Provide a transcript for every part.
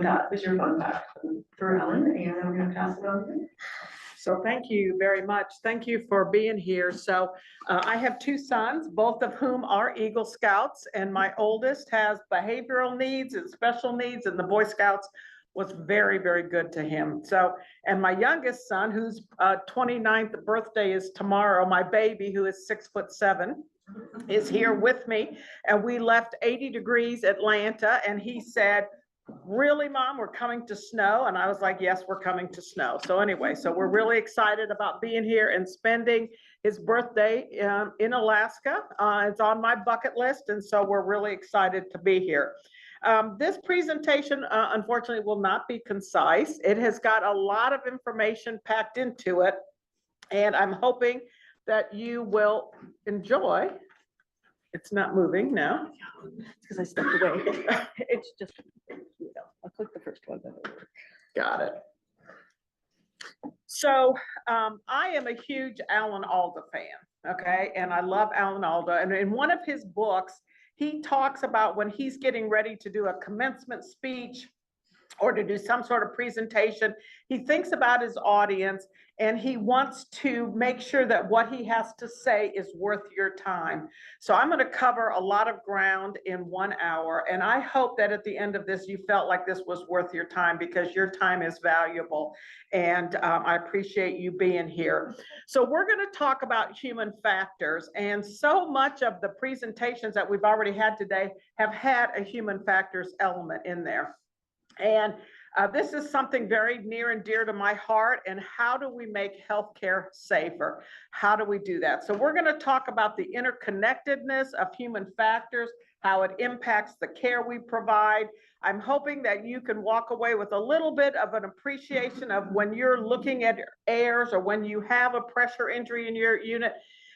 That is your fun fact for Ellen, and I'm going to pass it on to you. So thank you very much. Thank you for being here. So I have two sons, both of whom are Eagle Scouts, and my oldest has behavioral needs and special needs, and the Boy Scouts was very, very good to him. So, and my youngest son, whose 29th birthday is tomorrow, my baby, who is 6'7", is here with me. And we left 80 degrees Atlanta, and he said, "Really, Mom, we're coming to snow?" And I was like, "Yes, we're coming to snow." So anyway, so we're really excited about being here and spending his birthday in Alaska. It's on my bucket list, and so we're really excited to be here. This presentation, unfortunately, will not be concise. It has got a lot of information packed into it, and I'm hoping that you will enjoy. It's not moving now. It's because I stepped away. It's just, I'll click the first one. Got it. So I am a huge Alan Alda fan, okay? And I love Alan Alda. And in one of his books, he talks about when he's getting ready to do a commencement speech or to do some sort of presentation, he thinks about his audience and he wants to make sure that what he has to say is worth your time. So I'm going to cover a lot of ground in 1 hour, and I hope that at the end of this, you felt like this was worth your time, because your time is valuable, and I appreciate you being here. So we're going to talk about human factors, and so much of the presentations that we've already had today have had a human factors element in there. And this is something very near and dear to my heart. And how do we make healthcare safer? How do we do that? So we're going to talk about the interconnectedness of human factors, how it impacts the care we provide. I'm hoping that you can walk away with a little bit of an appreciation of when you're looking at errors or when you have a pressure injury in your unit.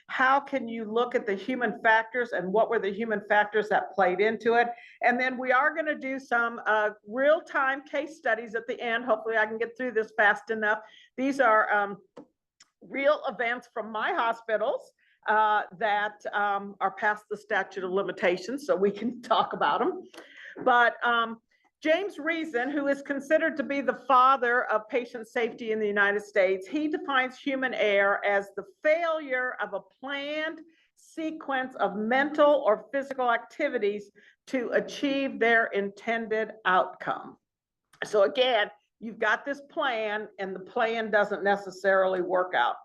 How can you look at the human factors and what were the human factors that played into it? And then we are going to do some real-time case studies at the end. Hopefully I can get through this fast enough. These are real events from my hospitals that are past the statute of limitations, so we can talk about them. But James Reason, who is considered to be the father of patient safety in the United States, he defines human error as the failure of a planned sequence of mental or physical activities to achieve their intended outcome. So again, you've got this plan and the plan doesn't necessarily work out.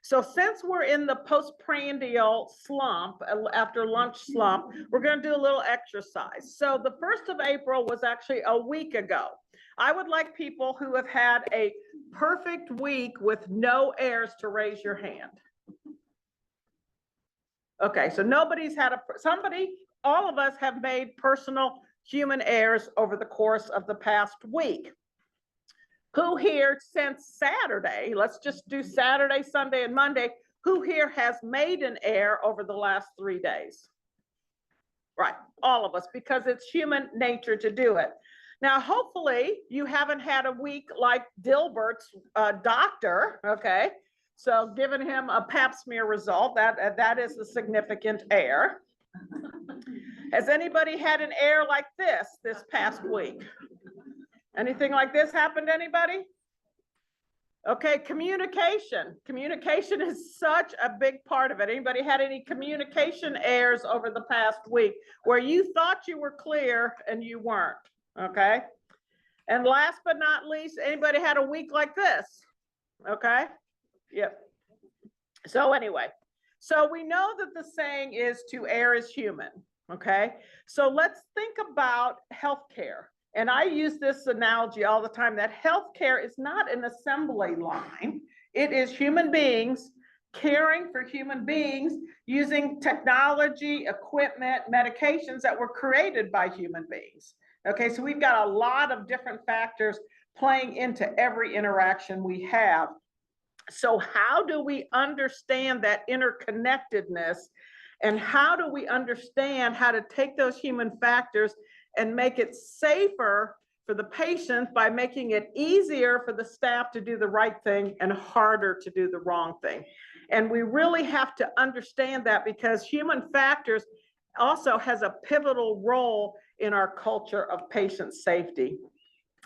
So since we're in the postprandial slump, after lunch slump, we're going to do a little exercise. So the 1st of April was actually a week ago. I would like people who have had a perfect week with no errors to raise your hand. Okay, so nobody's had all of us have made personal human errors over the course of the past week. Who here since Saturday, let's just do Saturday, Sunday, and Monday, who here has made an error over the last 3 days? Right, all of us, because it's human nature to do it. Now, hopefully you haven't had a week like Dilbert's doctor, okay? So giving him a pap smear result, that is a significant error. Has anybody had an error like this past week? Anything like this happened to anybody? Okay, communication. Communication is such a big part of it. Anybody had any communication errors over the past week where you thought you were clear and you weren't? Okay. And last but not least, anybody had a week like this? Okay. Yep. So anyway, so we know that the saying is to err is human. Okay. So let's think about healthcare. And I use this analogy all the time, that healthcare is not an assembly line. It is human beings caring for human beings using technology, equipment, medications that were created by human beings. Okay, so we've got a lot of different factors playing into every interaction we have. So how do we understand that interconnectedness, and how do we understand how to take those human factors and make it safer for the patient by making it easier for the staff to do the right thing and harder to do the wrong thing? And we really have to understand that, because human factors also has a pivotal role in our culture of patient safety.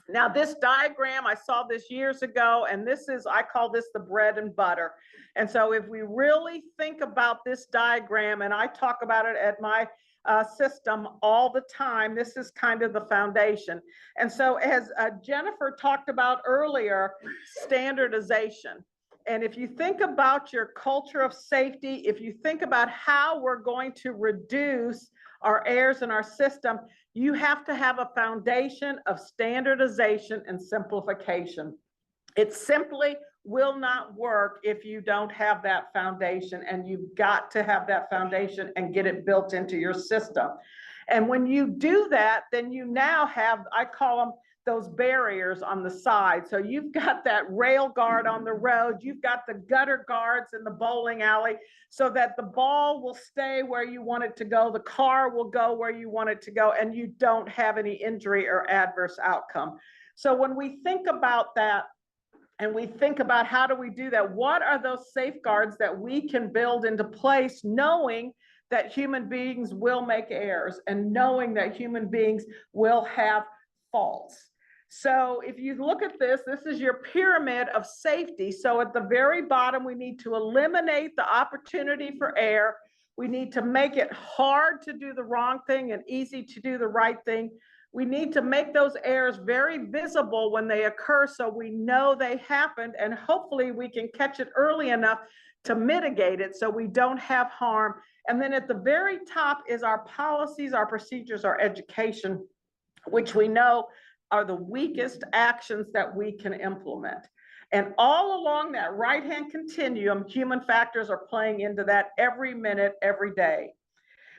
Now, this diagram, I saw this years ago, and this is, I call this the bread and butter. And so if we really think about this diagram, and I talk about it at my system all the time, this is kind of the foundation. And so as Jennifer talked about earlier, standardization. And if you think about your culture of safety, if you think about how we're going to reduce our errors in our system, you have to have a foundation of standardization and simplification. It simply will not work if you don't have that foundation, and you've got to have that foundation and get it built into your system. And when you do that, then you now have, I call them those barriers on the side. So you've got that rail guard on the road, you've got the gutter guards in the bowling alley, so that the ball will stay where you want it to go, the car will go where you want it to go, and you don't have any injury or adverse outcome. So when we think about that, and we think about how do we do that, what are those safeguards that we can build into place, knowing that human beings will make errors and knowing that human beings will have faults. So if you look at this, this is your pyramid of safety. So at the very bottom, we need to eliminate the opportunity for error. We need to make it hard to do the wrong thing and easy to do the right thing. We need to make those errors very visible when they occur, so we know they happened, and hopefully we can catch it early enough to mitigate it so we don't have harm. And then at the very top is our policies, our procedures, our education, which we know are the weakest actions that we can implement. And all along that right-hand continuum, human factors are playing into that every minute, every day.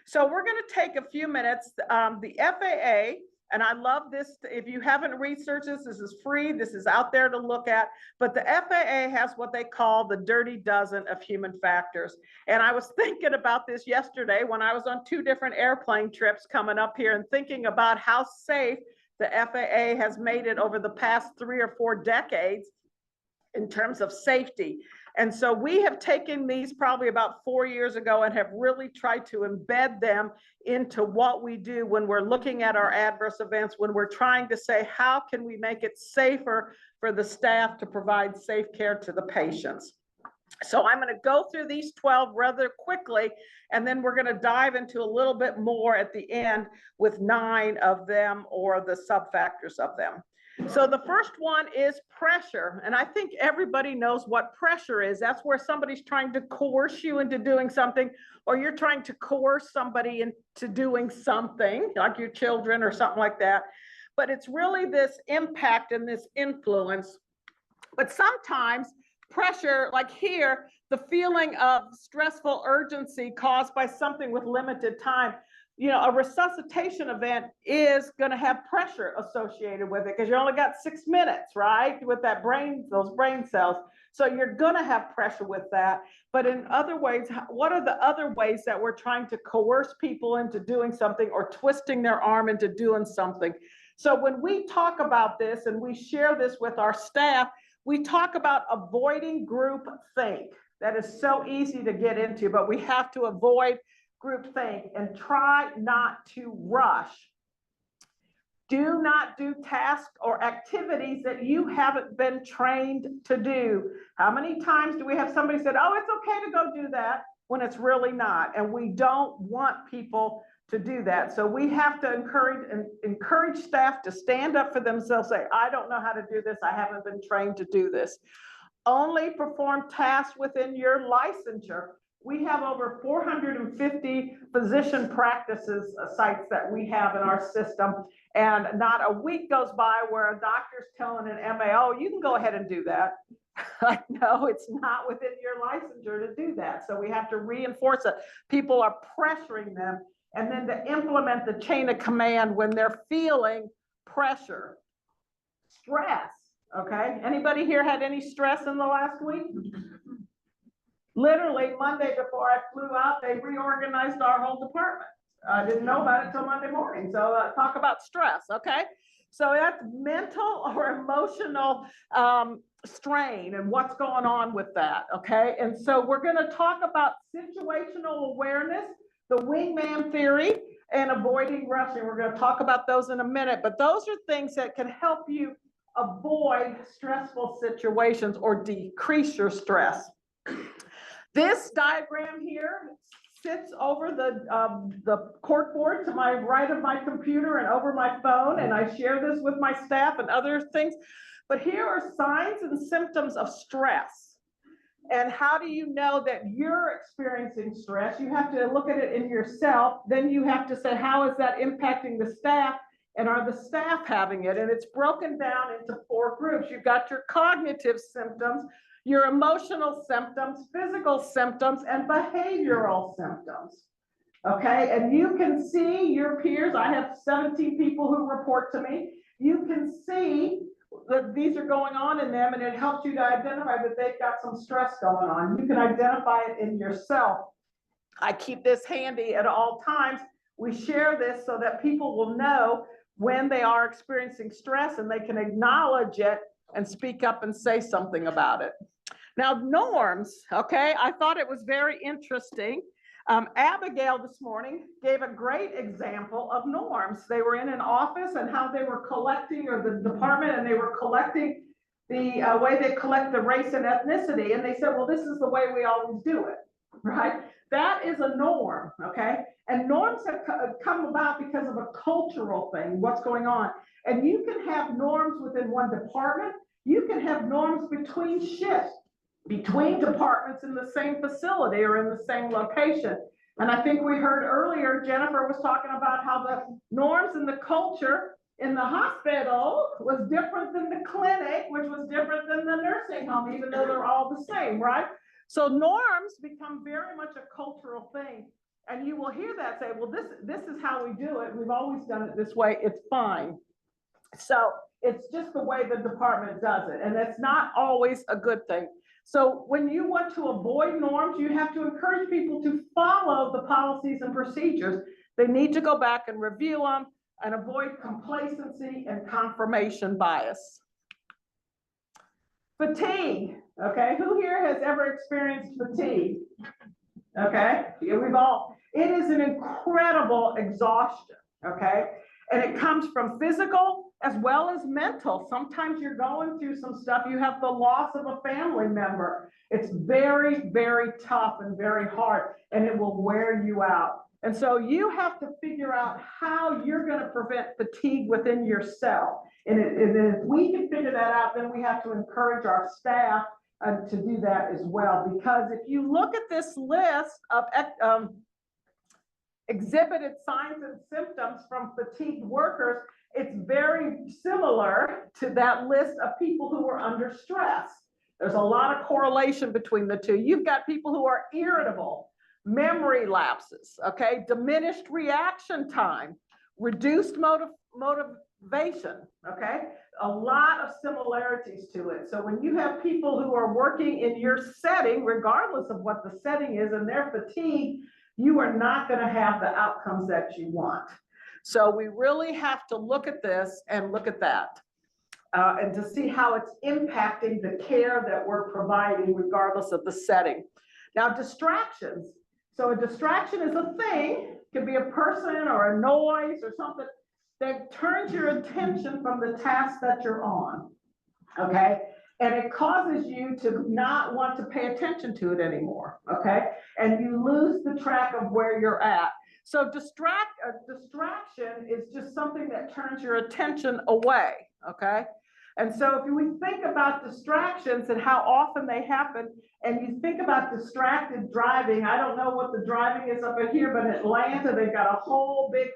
So we're going to take a few minutes. The FAA, and I love this, if you haven't researched this, this is free, this is out there to look at, but the FAA has what they call the dirty dozen of human factors. And I was thinking about this yesterday when I was on 2 different airplane trips coming up here and thinking about how safe the FAA has made it over the past 3 or 4 decades in terms of safety. And so we have taken these probably about 4 years ago and have really tried to embed them into what we do when we're looking at our adverse events, when we're trying to say, how can we make it safer for the staff to provide safe care to the patients? So I'm going to go through these 12 rather quickly, and then we're going to dive into a little bit more at the end with 9 of them, or the sub-factors of them. So the first one is pressure. And I think everybody knows what pressure is. That's where somebody's trying to coerce you into doing something, or you're trying to coerce somebody into doing something, like your children or something like that. But it's really this impact and this influence. But sometimes pressure, like here, the feeling of stressful urgency caused by something with limited time. You know, a resuscitation event is going to have pressure associated with it because you only got 6 minutes, right? With that brain, those brain cells. So you're going to have pressure with that. But in other ways, what are the other ways that we're trying to coerce people into doing something or twisting their arm into doing something? So when we talk about this and we share this with our staff, we talk about avoiding group think. That is so easy to get into, but we have to avoid groupthink and try not to rush. Do not do tasks or activities that you haven't been trained to do. How many times do we have somebody said, oh, it's okay to go do that, when it's really not? And we don't want people to do that. So we have to encourage staff to stand up for themselves, say, I don't know how to do this. I haven't been trained to do this. Only perform tasks within your licensure. We have over 450 physician practices sites that we have in our system, and not a week goes by where a doctor's telling an MA, oh, you can go ahead and do that. Like, no, it's not within your licensure to do that. So we have to reinforce it. People are pressuring them, and then to implement the chain of command when they're feeling pressure. Stress, okay? Anybody here had any stress in the last week? Literally Monday before I flew out, they reorganized our whole department. I didn't know about it till Monday morning. So talk about stress, okay? So that's mental or emotional strain and what's going on with that, okay? And so we're going to talk about situational awareness, the wingman theory, and avoiding rushing. We're going to talk about those in a minute, but those are things that can help you avoid stressful situations or decrease your stress. This diagram here sits over the corkboard to my right of my computer and over my phone, and I share this with my staff and other things. But here are signs and symptoms of stress. And how do you know that you're experiencing stress? You have to look at it in yourself. Then you have to say, how is that impacting the staff? And are the staff having it? And it's broken down into 4 groups. You've got your cognitive symptoms, your emotional symptoms, physical symptoms, and behavioral symptoms. Okay, and you can see your peers. I have 17 people who report to me. You can see that these are going on in them, and it helps you to identify that they've got some stress going on. You can identify it in yourself. I keep this handy at all times. We share this so that people will know when they are experiencing stress and they can acknowledge it and speak up and say something about it. Now, norms, okay, I thought it was very interesting. Abigail this morning gave a great example of norms. They were in an office and how they were collecting, or the department, and they were collecting the way they collect the race and ethnicity. And they said, well, this is the way we always do it, right? That is a norm, okay? And norms have come about because of a cultural thing, what's going on. And you can have norms within one department. You can have norms between shifts, between departments in the same facility or in the same location. And I think we heard earlier, Jennifer was talking about how the norms and the culture in the hospital was different than the clinic, which was different than the nursing home, even though they're all the same, right? So norms become very much a cultural thing. And you will hear that say, well, this is how we do it. We've always done it this way. It's fine. So it's just the way the department does it. And that's not always a good thing. So when you want to avoid norms, you have to encourage people to follow the policies and procedures. They need to go back and review them and avoid complacency and confirmation bias. Fatigue, okay? Who here has ever experienced fatigue? Okay, yeah, we've all, it is an incredible exhaustion, okay? And it comes from physical as well as mental. Sometimes you're going through some stuff. You have the loss of a family member. It's very, very tough and very hard, and it will wear you out. And so you have to figure out how you're going to prevent fatigue within yourself. And if we can figure that out, then we have to encourage our staff to do that as well. Because if you look at this list of exhibited signs and symptoms from fatigued workers, it's very similar to that list of people who are under stress. There's a lot of correlation between the two. You've got people who are irritable, memory lapses, okay, diminished reaction time, reduced motivation, okay, a lot of similarities to it. So when you have people who are working in your setting, regardless of what the setting is, and they're fatigued, you are not going to have the outcomes that you want. So we really have to look at this and look at that and to see how it's impacting the care that we're providing regardless of the setting. Now, distractions. So a distraction is a thing, it could be a person or a noise or something that turns your attention from the task that you're on, okay? And it causes you to not want to pay attention to it anymore, okay? And you lose the track of where you're at. So distraction is just something that turns your attention away, okay? And so if we think about distractions and how often they happen, and you think about distracted driving, I don't know what the driving is up here, but in Atlanta, they've got a whole big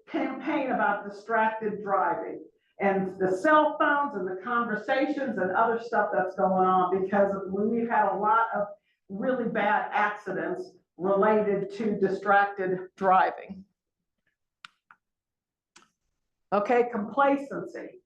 campaign about distracted driving and the cell phones and the conversations and other stuff that's going on, because we've had a lot of really bad accidents related to distracted driving. Okay, complacency.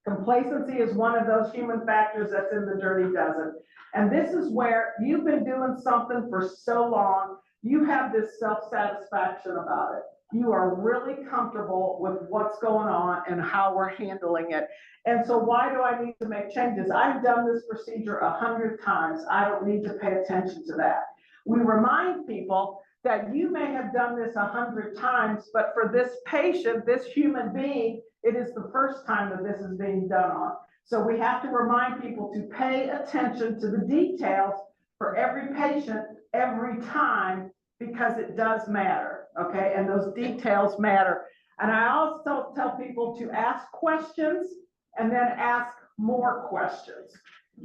Complacency is one of those human factors that's in the dirty dozen. And this is where you've been doing something for so long, you have this self-satisfaction about it. You are really comfortable with what's going on and how we're handling it. And so why do I need to make changes? I've done this procedure 100 times. I don't need to pay attention to that. We remind people that you may have done this 100 times, but for this patient, this human being, it is the first time that this is being done on. So we have to remind people to pay attention to the details for every patient, every time, because it does matter, okay? And those details matter. And I also tell people to ask questions and then ask more questions.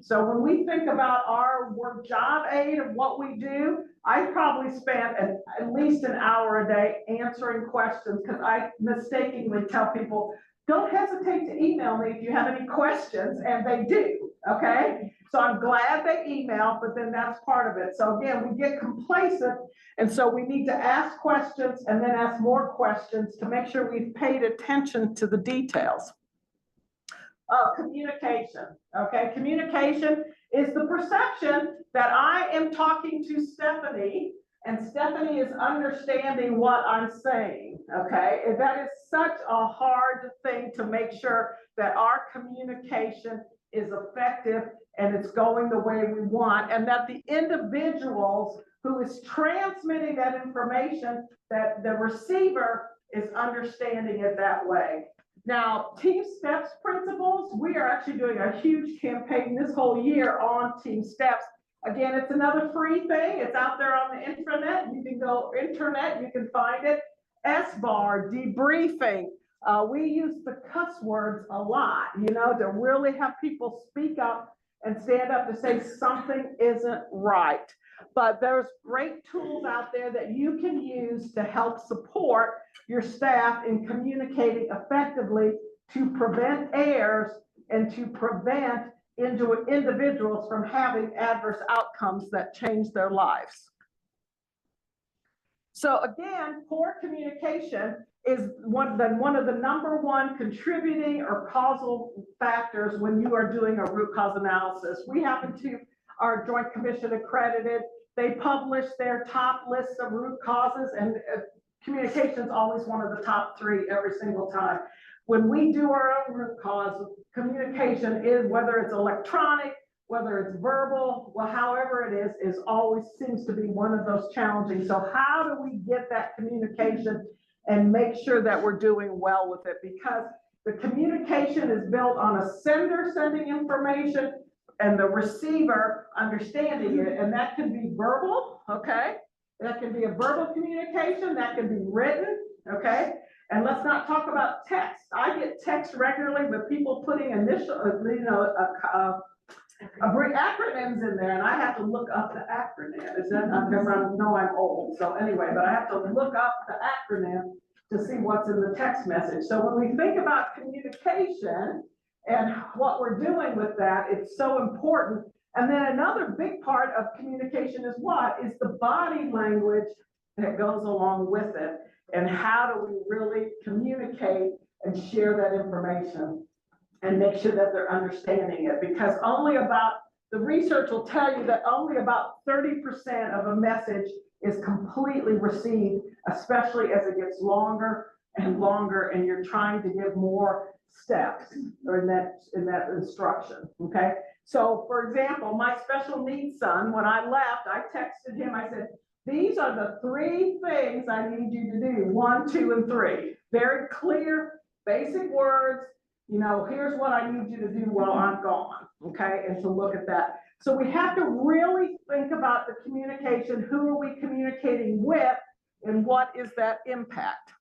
So when we think about our work job aid of what we do, I probably spend at least an hour a day answering questions, because I mistakenly tell people, don't hesitate to email me if you have any questions, and they do, okay? So I'm glad they email, but then that's part of it. So again, we get complacent, and so we need to ask questions and then ask more questions to make sure we've paid attention to the details. Communication, okay? Communication is the perception that I am talking to Stephanie and Stephanie is understanding what I'm saying, okay? And that is such a hard thing to make sure that our communication is effective and it's going the way we want, and that the individuals who is transmitting that information, that the receiver is understanding it that way. Now, Team Steps principles, we are actually doing a huge campaign this whole year on Team Steps. Again, it's another free thing. It's out there on the internet. You can go internet, you can find it. S-bar, debriefing. We use the cuss words a lot, you know, to really have people speak up and stand up to say something isn't right. But there's great tools out there that you can use to help support your staff in communicating effectively to prevent errors and to prevent individuals from having adverse outcomes that change their lives. So again, poor communication is one of the #1 contributing or causal factors when you are doing a root cause analysis. We happen to, our Joint Commission accredited, they publish their top lists of root causes, and communication is always one of the top 3 every single time. When we do our own root cause, communication is, whether it's electronic, whether it's verbal, well, however it is always seems to be one of those challenging. So how do we get that communication and make sure that we're doing well with it? Because the communication is built on a sender sending information and the receiver understanding it, and that can be verbal, okay? That can be a verbal communication, that can be written, okay? And let's not talk about text. I get text regularly with people putting initial, acronyms in there, and I have to look up the acronym. Is that, because I know I'm old, so anyway, but I have to look up the acronym to see what's in the text message. So when we think about communication and what we're doing with that, it's so important. And then another big part of communication is what? Is the body language that goes along with it. And how do we really communicate and share that information and make sure that they're understanding it? Because the research will tell you that only about 30% of a message is completely received, especially as it gets longer and longer and you're trying to give more steps or in that instruction, okay? So for example, my special needs son, when I left, I texted him, I said, these are the 3 things I need you to do, 1, 2, and 3. Very clear, basic words. You know, here's what I need you to do while I'm gone, okay? And to look at that. So we have to really think about the communication. Who are we communicating with, and what is that impact?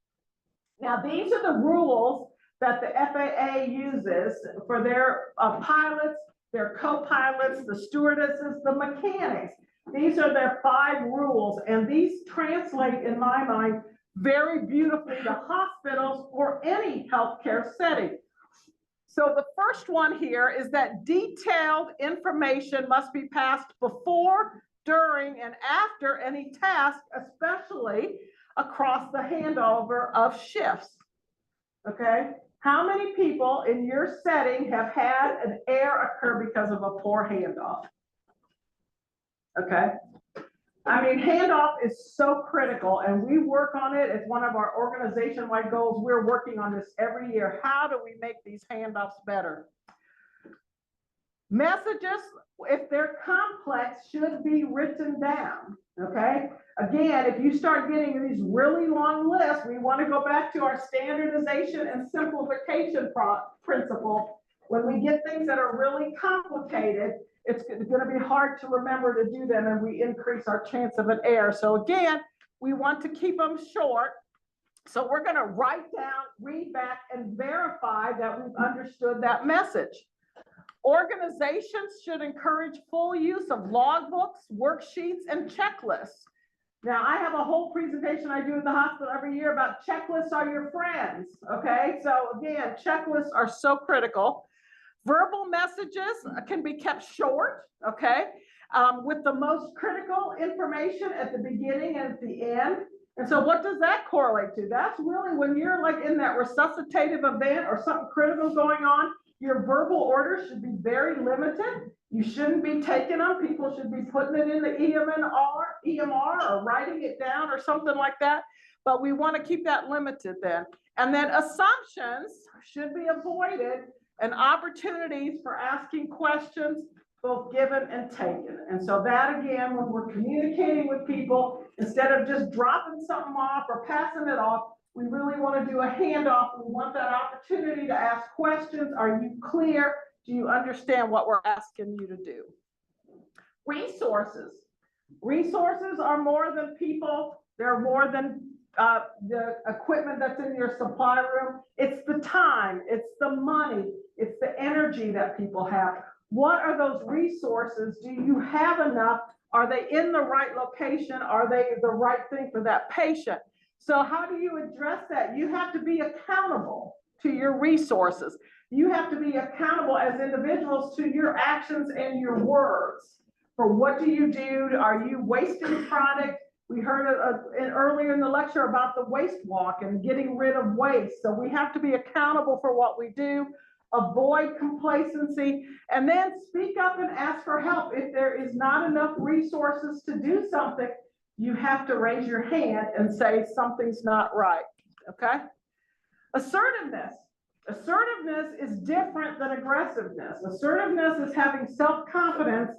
Now, these are the rules that the FAA uses for their pilots, their co-pilots, the stewardesses, the mechanics. These are their 5 rules, and these translate, in my mind, very beautifully to hospitals or any healthcare setting. So the first one here is that detailed information must be passed before, during, and after any task, especially across the handover of shifts, okay? How many people in your setting have had an error occur because of a poor handoff? Okay. I mean, handoff is so critical, and we work on it. It's one of our organization-wide goals. We're working on this every year. How do we make these handoffs better? Messages, if they're complex, should be written down, okay? Again, if you start getting these really long lists, we want to go back to our standardization and simplification principle. When we get things that are really complicated, it's going to be hard to remember to do them, and we increase our chance of an error. So again, we want to keep them short. So we're going to write down, read back, and verify that we've understood that message. Organizations should encourage full use of logbooks, worksheets, and checklists. Now, I have a whole presentation I do at the hospital every year about checklists are your friends, okay? So again, checklists are so critical. Verbal messages can be kept short, okay? With the most critical information at the beginning and at the end. And so what does that correlate to? That's really when you're like in that resuscitative event or something critical going on, your verbal orders should be very limited. You shouldn't be taking them. People should be putting it in the EMR or writing it down or something like that. But we want to keep that limited then. And then assumptions should be avoided, and opportunities for asking questions, both given and taken. And so that, again, when we're communicating with people, instead of just dropping something off or passing it off, we really want to do a handoff. We want that opportunity to ask questions. Are you clear? Do you understand what we're asking you to do? Resources. Resources are more than people. They're more than the equipment that's in your supply room. It's the time, it's the money, it's the energy that people have. What are those resources? Do you have enough? Are they in the right location? Are they the right thing for that patient? So how do you address that? You have to be accountable to your resources. You have to be accountable as individuals to your actions and your words. For what do you do? Are you wasting product? We heard earlier in the lecture about the waste walk and getting rid of waste. So we have to be accountable for what we do, avoid complacency, and then speak up and ask for help. If there is not enough resources to do something, you have to raise your hand and say something's not right, okay? Assertiveness. Assertiveness is different than aggressiveness. Assertiveness is having self-confidence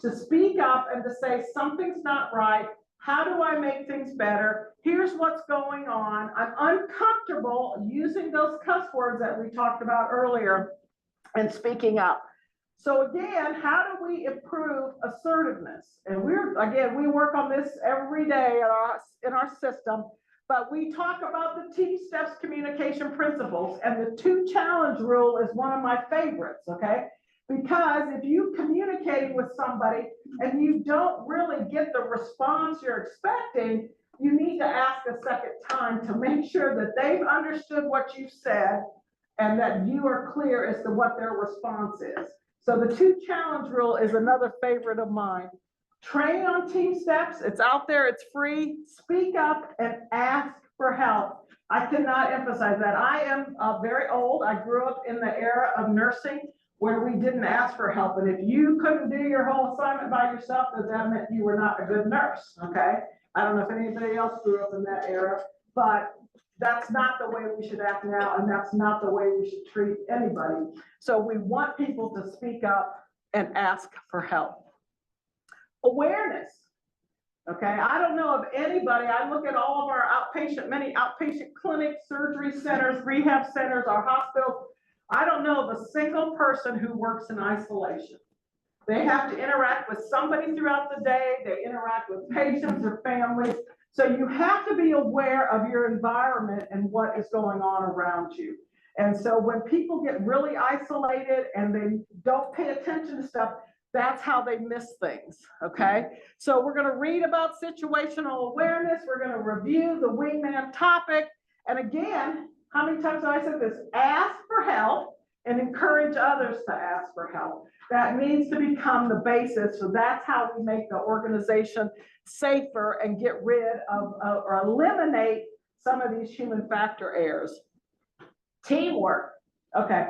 to speak up and to say something's not right. How do I make things better? Here's what's going on. I'm uncomfortable using those cuss words that we talked about earlier and speaking up. So again, how do we improve assertiveness? And we work on this every day in our system, but we talk about the T-STEPS communication principles, and the 2-challenge rule is one of my favorites, okay? Because if you're communicating with somebody and you don't really get the response you're expecting, you need to ask a second time to make sure that they've understood what you said and that you are clear as to what their response is. So the 2-challenge rule is another favorite of mine. Train on T-STEPS. It's out there. It's free. Speak up and ask for help. I cannot emphasize that. I am very old. I grew up in the era of nursing where we didn't ask for help. And if you couldn't do your whole assignment by yourself, then that meant you were not a good nurse, okay? I don't know if anybody else grew up in that era, but that's not the way we should act now, and that's not the way we should treat anybody. So we want people to speak up and ask for help. Awareness, okay? I don't know of anybody, I look at all of our many outpatient clinics, surgery centers, rehab centers, our hospitals, I don't know of a single person who works in isolation. They have to interact with somebody throughout the day. They interact with patients or families. So you have to be aware of your environment and what is going on around you. And so when people get really isolated and they don't pay attention to stuff, that's how they miss things, okay? So we're gonna read about situational awareness. We're gonna review the wingman topic. And again, how many times have I said this? Ask for help and encourage others to ask for help. That needs to become the basis. So that's how we make the organization safer and get rid of or eliminate some of these human factor errors. Teamwork. Okay.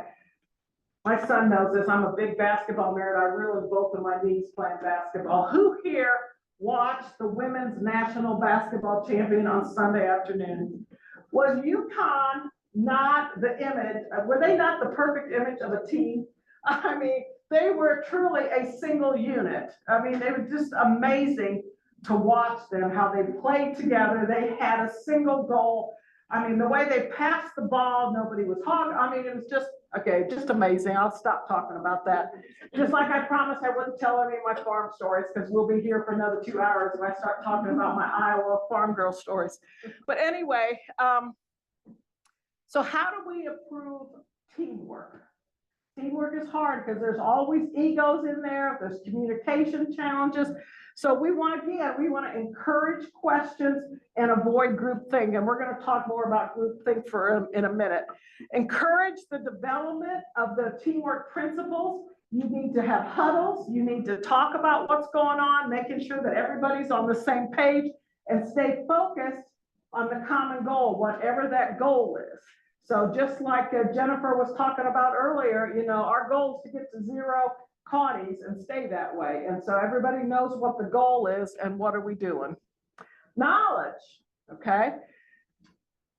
My son knows this. I'm a big basketball nerd. I ruined both of my knees playing basketball. Who here watched the women's national basketball champion on Sunday afternoon? Was UConn not the image? Were they not the perfect image of a team? I mean, they were truly a single unit. I mean, they were just amazing to watch them, how they played together. They had a single goal. I mean, the way they passed the ball, nobody was hogging. I mean, it was just, okay, just amazing. I'll stop talking about that. Just like I promised I wouldn't tell any of my farm stories, because we'll be here for another 2 hours if I start talking about my Iowa farm girl stories. But anyway, so how do we improve teamwork? Teamwork is hard because there's always egos in there, there's communication challenges. So we want to encourage questions and avoid groupthink. And we're going to talk more about groupthink in a minute. Encourage the development of the teamwork principles. You need to have huddles. You need to talk about what's going on, making sure that everybody's on the same page, and stay focused on the common goal, whatever that goal is. So just like Jennifer was talking about earlier, you know, our goal is to get to 0 cauties and stay that way. And so everybody knows what the goal is and what are we doing. Knowledge, okay?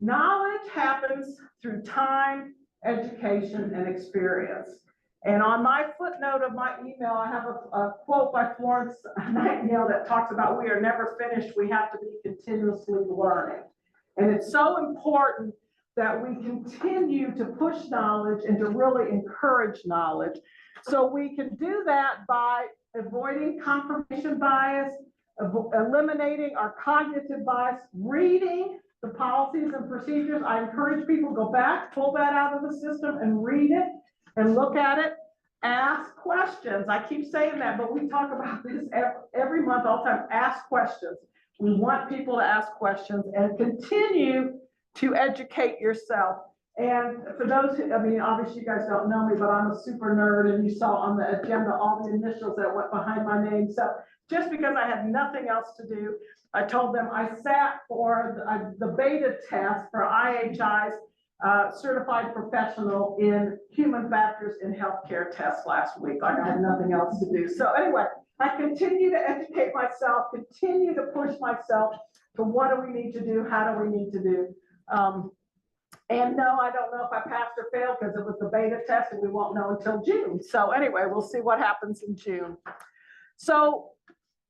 Knowledge happens through time, education, and experience. And on my footnote of my email, I have a quote by Florence Nightingale that talks about we are never finished, we have to be continuously learning. And it's so important that we continue to push knowledge and to really encourage knowledge. So we can do that by avoiding confirmation bias, eliminating our cognitive bias, reading the policies and procedures. I encourage people to go back, pull that out of the system and read it and look at it. Ask questions. I keep saying that, but we talk about this every month all the time. Ask questions. We want people to ask questions and continue to educate yourself. And for those who, I mean, obviously you guys don't know me, but I'm a super nerd, and you saw on the agenda all the initials that went behind my name. So just because I had nothing else to do, I told them I sat for the beta test for AHHA's certified professional in human factors in healthcare test last week. Like I had nothing else to do. So anyway, I continue to educate myself, continue to push myself to what do we need to do, how do we need to do. And no, I don't know if I passed or failed because it was the beta test and we won't know until June. So anyway, we'll see what happens in June. So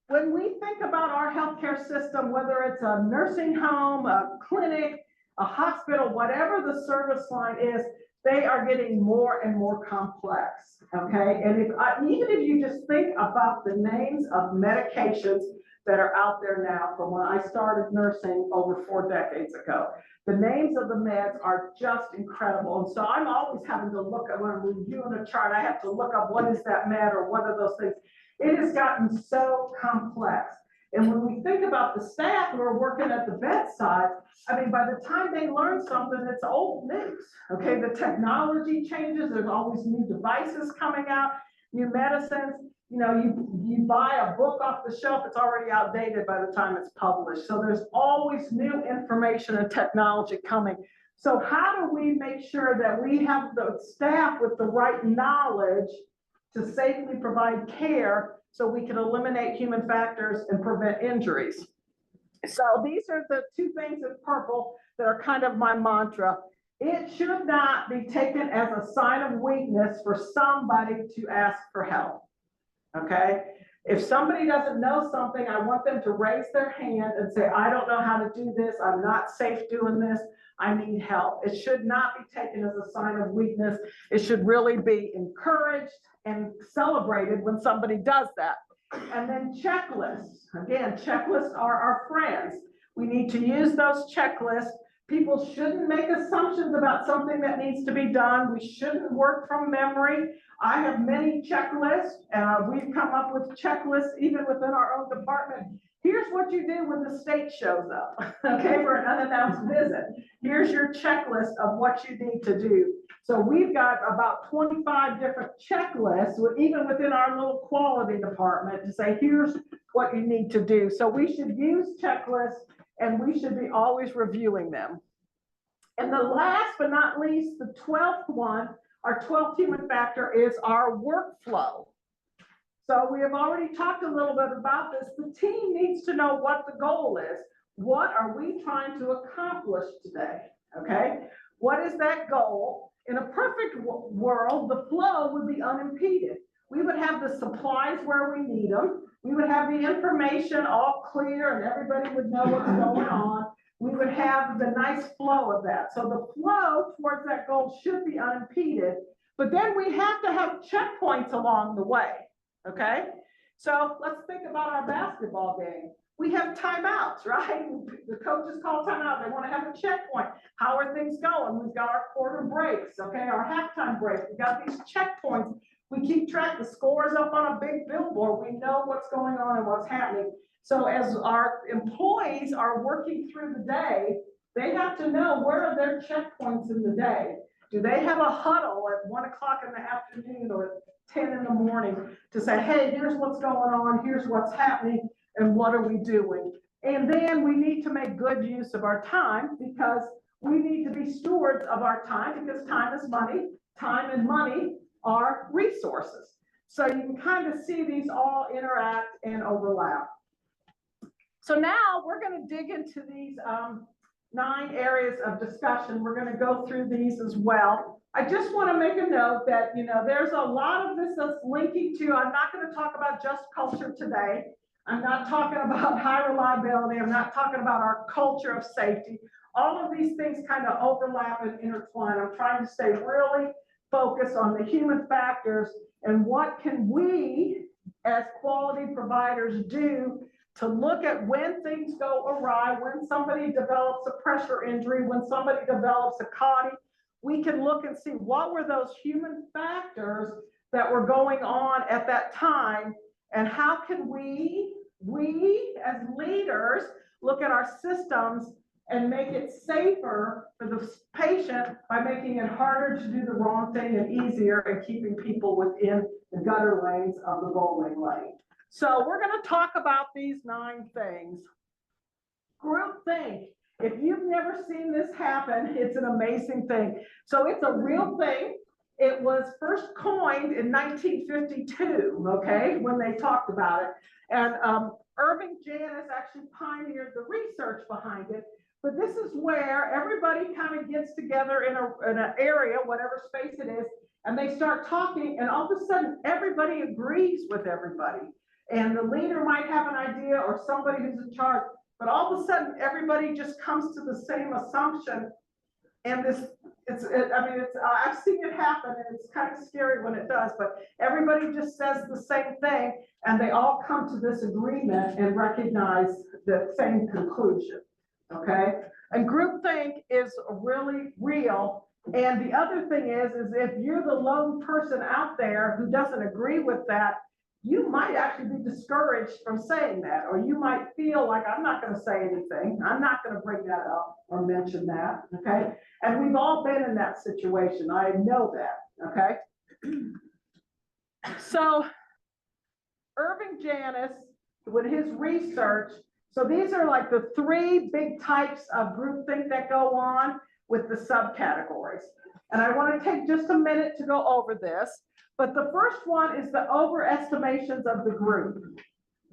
when we think about our healthcare system, whether it's a nursing home, a clinic, a hospital, whatever the service line is, they are getting more and more complex, okay? And even if you just think about the names of medications that are out there now from when I started nursing over 4 decades ago, the names of the meds are just incredible. And so I'm always having to look at, when I'm reviewing a chart, I have to look up what is that med or what are those things. It has gotten so complex. And when we think about the staff who are working at the bedside, I mean, by the time they learn something, it's old news, okay? The technology changes, there's always new devices coming out, new medicines. You know, you buy a book off the shelf, it's already outdated by the time it's published. So there's always new information and technology coming. So how do we make sure that we have the staff with the right knowledge to safely provide care so we can eliminate human factors and prevent injuries? So these are the 2 things in purple that are kind of my mantra. It should not be taken as a sign of weakness for somebody to ask for help. Okay, if somebody doesn't know something, I want them to raise their hand and say, I don't know how to do this. I'm not safe doing this. I need help. It should not be taken as a sign of weakness. It should really be encouraged and celebrated when somebody does that. And then checklists. Again, checklists are our friends. We need to use those checklists. People shouldn't make assumptions about something that needs to be done. We shouldn't work from memory. I have many checklists. We've come up with checklists even within our own department. Here's what you do when the state shows up, okay, for an unannounced visit. Here's your checklist of what you need to do. So we've got about 25 different checklists, even within our little quality department, to say, here's what you need to do. So we should use checklists, and we should be always reviewing them. And the last but not least, the 12th one, our 12th human factor is our workflow. So we have already talked a little bit about this. The team needs to know what the goal is. What are we trying to accomplish today? Okay, what is that goal? In a perfect world, the flow would be unimpeded. We would have the supplies where we need them. We would have the information all clear and everybody would know what's going on. We would have the nice flow of that. So the flow towards that goal should be unimpeded, but then we have to have checkpoints along the way, okay? So let's think about our basketball game. We have timeouts, right? The coaches call timeout. They want to have a checkpoint. How are things going? We've got our quarter breaks, okay? Our halftime breaks. We've got these checkpoints. We keep track. The score is up on a big billboard. We know what's going on and what's happening. So as our employees are working through the day, they have to know where are their checkpoints in the day. Do they have a huddle at 1 o'clock in the afternoon or at 10 in the morning to say, hey, here's what's going on, here's what's happening, and what are we doing? And then we need to make good use of our time because we need to be stewards of our time because time is money. Time and money are resources. So you can kind of see these all interact and overlap. So now we're going to dig into these 9 areas of discussion. We're going to go through these as well. I just want to make a note that, you know, there's a lot of this that's linking to, I'm not going to talk about just culture today. I'm not talking about high reliability. I'm not talking about our culture of safety. All of these things kind of overlap and intertwine. I'm trying to stay really focused on the human factors and what can we as quality providers do to look at when things go awry, when somebody develops a pressure injury, when somebody develops a CODI, we can look and see what were those human factors that were going on at that time, and how can we as leaders look at our systems and make it safer for the patient by making it harder to do the wrong thing and easier and keeping people within the gutter lanes of the rolling lane. So we're going to talk about these 9 things. Groupthink. If you've never seen this happen, it's an amazing thing. So it's a real thing. It was first coined in 1952, okay, when they talked about it. And Irving Janis actually pioneered the research behind it. But this is where everybody kind of gets together in an area, whatever space it is, and they start talking, and all of a sudden everybody agrees with everybody. And the leader might have an idea or somebody who's in charge, but all of a sudden everybody just comes to the same assumption. And I've seen it happen, and it's kind of scary when it does, but everybody just says the same thing, and they all come to this agreement and recognize the same conclusion, okay? And groupthink is really real. And the other thing is if you're the lone person out there who doesn't agree with that, you might actually be discouraged from saying that, or you might feel like, I'm not going to say anything. I'm not going to bring that up or mention that, okay? And we've all been in that situation. I know that, okay? So Irving Janis, with his research, so these are like the 3 big types of groupthink that go on with the subcategories. And I want to take just a minute to go over this. But the first one is the overestimations of the group.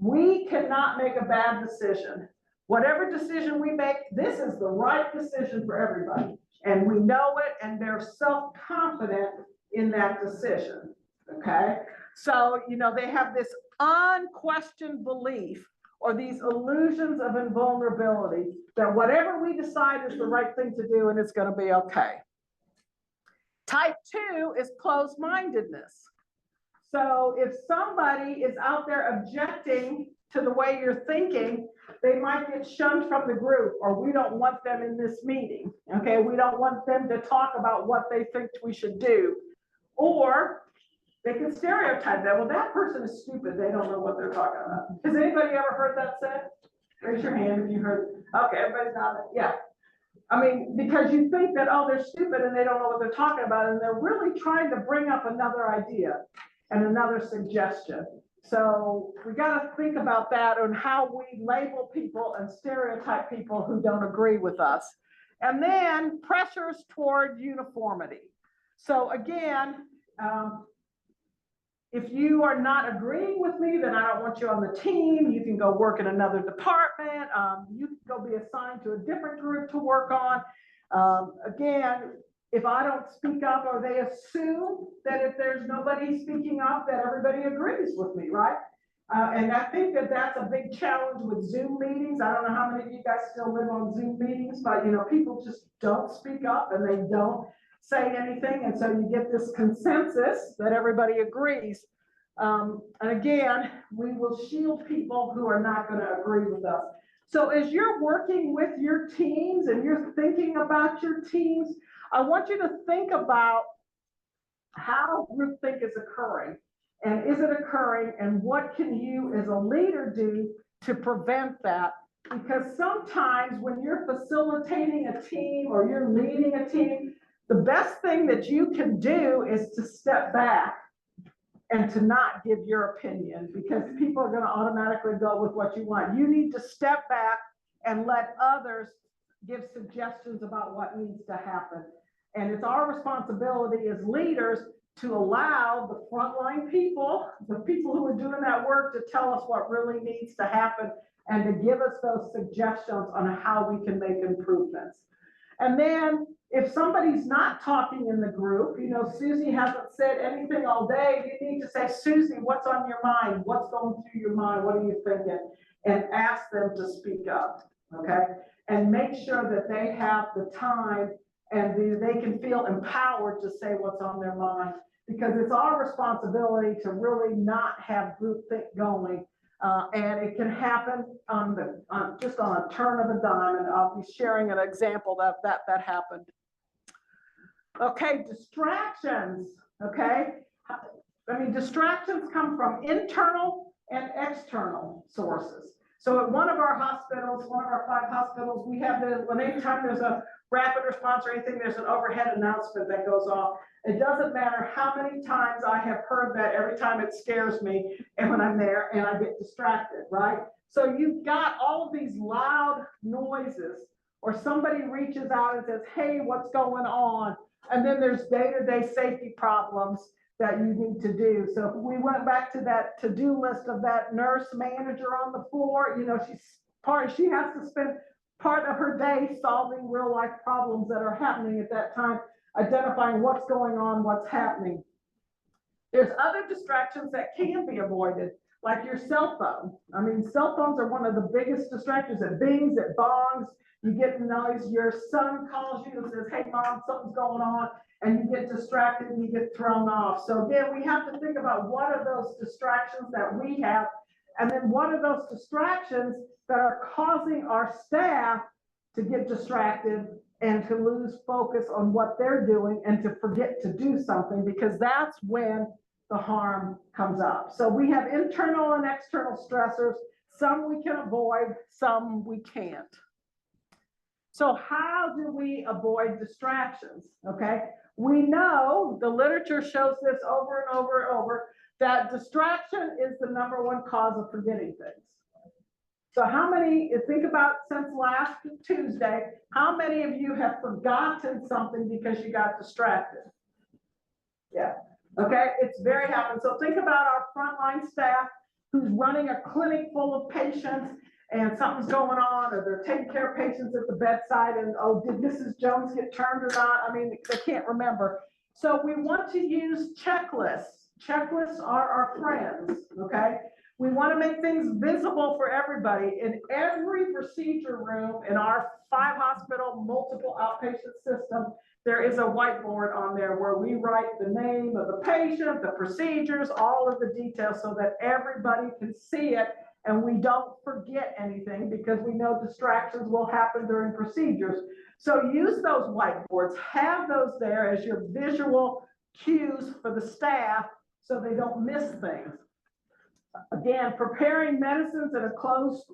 We cannot make a bad decision. Whatever decision we make, this is the right decision for everybody. And we know it, and they're self-confident in that decision, okay? So, you know, they have this unquestioned belief or these illusions of invulnerability that whatever we decide is the right thing to do and it's going to be okay. Type 2 is closed-mindedness. So if somebody is out there objecting to the way you're thinking, they might get shunned from the group, or we don't want them in this meeting, okay? We don't want them to talk about what they think we should do. Or they can stereotype that, well, that person is stupid. They don't know what they're talking about. Has anybody ever heard that said? Raise your hand if you heard. Okay, everybody's nodding. Yeah. I mean, because you think that, oh, they're stupid and they don't know what they're talking about, and they're really trying to bring up another idea and another suggestion. So we got to think about that and how we label people and stereotype people who don't agree with us. And then pressures toward uniformity. So again, if you are not agreeing with me, then I don't want you on the team. You can go work in another department. You can go be assigned to a different group to work on. Again, if I don't speak up, or they assume that if there's nobody speaking up, that everybody agrees with me, right? And I think that that's a big challenge with Zoom meetings. I don't know how many of you guys still live on Zoom meetings, but people just don't speak up and they don't say anything. And so you get this consensus that everybody agrees. And again, we will shield people who are not going to agree with us. So as you're working with your teams and you're thinking about your teams, I want you to think about how groupthink is occurring. And is it occurring, and what can you as a leader do to prevent that? Because sometimes when you're facilitating a team or you're leading a team, the best thing that you can do is to step back and to not give your opinion, because people are going to automatically go with what you want. You need to step back and let others give suggestions about what needs to happen. And it's our responsibility as leaders to allow the frontline people, the people who are doing that work, to tell us what really needs to happen and to give us those suggestions on how we can make improvements. And then if somebody's not talking in the group, Susie hasn't said anything all day, you need to say, Susie, what's on your mind? What's going through your mind? What are you thinking? And ask them to speak up, okay? And make sure that they have the time and they can feel empowered to say what's on their mind, because it's our responsibility to really not have groupthink going. And it can happen just on a turn of a dime, and I'll be sharing an example that happened. Okay, distractions, okay? I mean, distractions come from internal and external sources. So at one of our hospitals, one of our 5 hospitals, we have anytime there's a rapid response or anything, there's an overhead announcement that goes off. It doesn't matter how many times I have heard that, every time it scares me, and when I'm there and I get distracted, right? So you've got all of these loud noises, or somebody reaches out and says, hey, what's going on? And then there's day-to-day safety problems that you need to do. So if we went back to that to-do list of that nurse manager on the floor, she has to spend part of her day solving real life problems that are happening at that time, identifying what's going on, what's happening. There's other distractions that can be avoided, like your cell phone. I mean, cell phones are one of the biggest distractions. It bings, it bongs, you get the noise, your son calls you and says, hey mom, something's going on, and you get distracted and you get thrown off. So again, we have to think about what are those distractions that we have, and then what are those distractions that are causing our staff to get distracted and to lose focus on what they're doing and to forget to do something, because that's when the harm comes up. So we have internal and external stressors. Some we can avoid, some we can't. So how do we avoid distractions? Okay, we know the literature shows this over and over and over, that distraction is the #1 cause of forgetting things. So how many, think about since last Tuesday, how many of you have forgotten something because you got distracted? Yeah, okay, it's very happen. So think about our frontline staff who's running a clinic full of patients and something's going on, or they're taking care of patients at the bedside, and oh, did Mrs. Jones get turned or not? I mean, they can't remember. So we want to use checklists. Checklists are our friends, okay? We want to make things visible for everybody. In every procedure room in our 5-hospital, multiple outpatient system, there is a whiteboard on there where we write the name of the patient, the procedures, all of the details, so that everybody can see it and we don't forget anything, because we know distractions will happen during procedures. So use those whiteboards, have those there as your visual cues for the staff so they don't miss things. Again, preparing medicines in a closed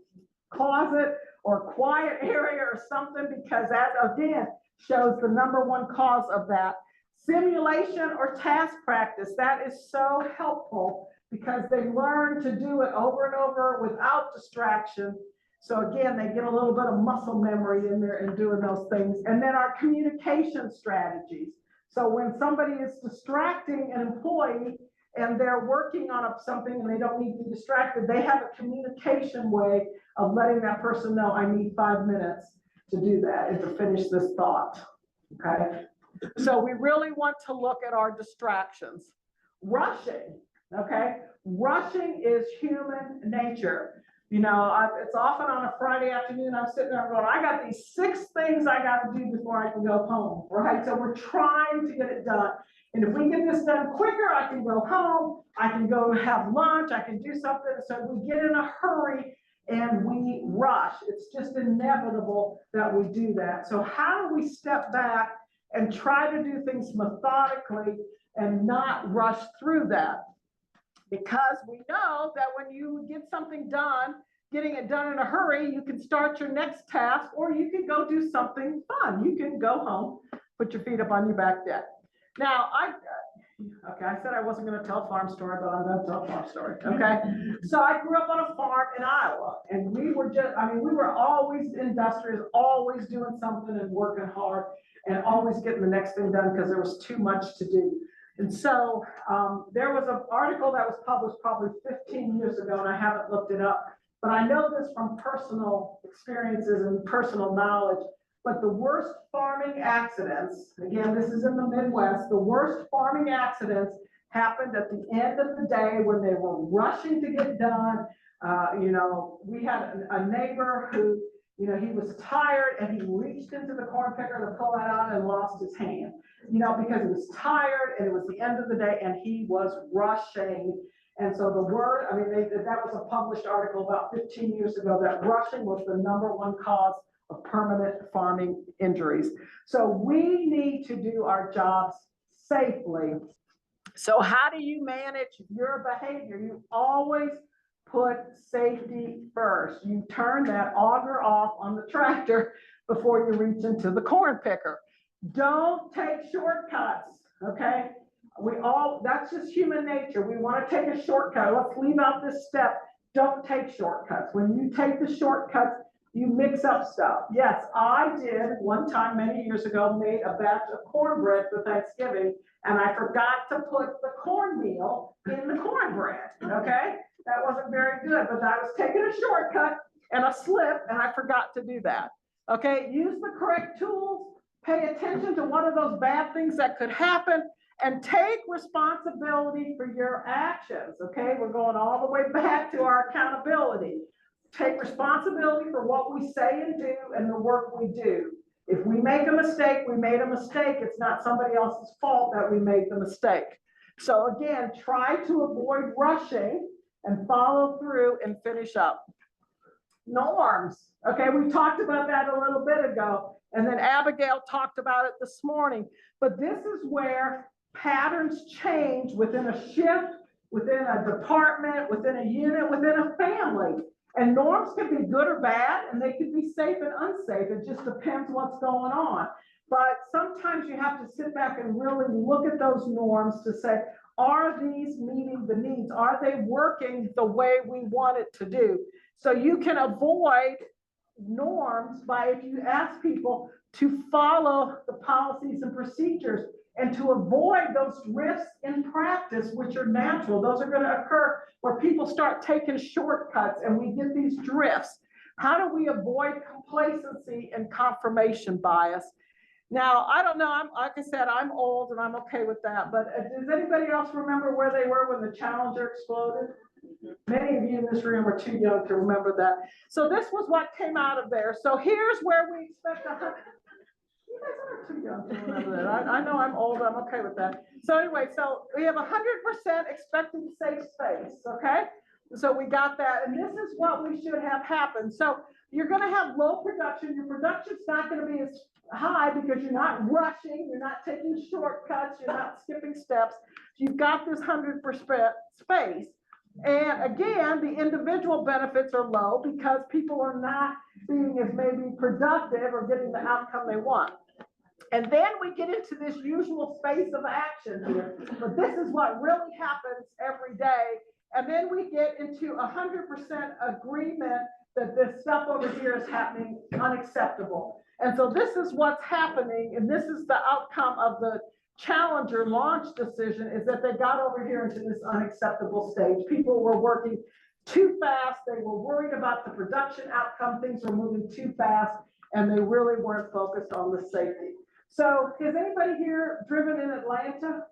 closet or quiet area or something, because that again shows the #1 cause of that. Simulation or task practice, that is so helpful because they learn to do it over and over without distraction. So again, they get a little bit of muscle memory in there in doing those things. And then our communication strategies. So when somebody is distracting an employee and they're working on something and they don't need to be distracted, they have a communication way of letting that person know, I need 5 minutes to do that and to finish this thought, okay? So we really want to look at our distractions. Rushing, okay? Rushing is human nature. You know, it's often on a Friday afternoon, I'm sitting there going, I got these 6 things I got to do before I can go home, right? So we're trying to get it done. And if we get this done quicker, I can go home, I can go have lunch, I can do something. So we get in a hurry and we rush. It's just inevitable that we do that. So how do we step back and try to do things methodically and not rush through that? Because we know that when you get something done, getting it done in a hurry, you can start your next task, or you can go do something fun. You can go home, put your feet up on your back deck. Now, I said I wasn't going to tell a farm story, but I'm going to tell a farm story, okay? So I grew up on a farm in Iowa, and we were we were always industrious, always doing something and working hard, and always getting the next thing done because there was too much to do. And so there was an article that was published probably 15 years ago, and I haven't looked it up, but I know this from personal experiences and personal knowledge. But the worst farming accidents, again, this is in the Midwest, the worst farming accidents happened at the end of the day when they were rushing to get done. You know, we had a neighbor who, you know, he was tired and he reached into the corn picker to pull that out and lost his hand, you know, because he was tired and it was the end of the day and he was rushing. And so the word, that was a published article about 15 years ago, that rushing was the #1 cause of permanent farming injuries. So we need to do our jobs safely. So how do you manage your behavior? You always put safety first. You turn that auger off on the tractor before you reach into the corn picker. Don't take shortcuts, okay? That's just human nature. We want to take a shortcut. Let's leave out this step. Don't take shortcuts. When you take the shortcuts, you mix up stuff. Yes, I did one time many years ago, made a batch of cornbread for Thanksgiving, and I forgot to put the cornmeal in the cornbread, okay? That wasn't very good, but I was taking a shortcut and a slip, and I forgot to do that, okay? Use the correct tools, pay attention to what are those bad things that could happen, and take responsibility for your actions, okay? We're going all the way back to our accountability. Take responsibility for what we say and do and the work we do. If we make a mistake, we made a mistake. It's not somebody else's fault that we made the mistake. So again, try to avoid rushing and follow through and finish up. Norms, okay, we talked about that a little bit ago, and then Abigail talked about it this morning. But this is where patterns change within a shift, within a department, within a unit, within a family. And norms can be good or bad, and they can be safe and unsafe. It just depends what's going on. But sometimes you have to sit back and really look at those norms to say, are these meeting the needs? Are they working the way we want it to do? So you can avoid norms by, if you ask people to follow the policies and procedures, and to avoid those risks in practice, which are natural. Those are going to occur where people start taking shortcuts and we get these drifts. How do we avoid complacency and confirmation bias? Now, I don't know, like I said, I'm old and I'm okay with that, but does anybody else remember where they were when the Challenger exploded? Many of you in this room are too young to remember that. So this was what came out of there. So here's where we expect you guys aren't too young to remember that. I know I'm old, I'm okay with that. So anyway, so we have 100% expected safe space, okay? So we got that, and this is what we should have happen. So you're gonna have low production. Your production's not gonna be as high because you're not rushing, you're not taking shortcuts, you're not skipping steps. You've got this 100% space. And again, the individual benefits are low because people are not being as maybe productive or getting the outcome they want. And then we get into this usual space of action here, but this is what really happens every day. And then we get into 100% agreement that this stuff over here is happening unacceptable. And so this is what's happening, and this is the outcome of the Challenger launch decision, is that they got over here into this unacceptable stage. People were working too fast. They were worried about the production outcome. Things were moving too fast, and they really weren't focused on the safety. So has anybody here driven in Atlanta?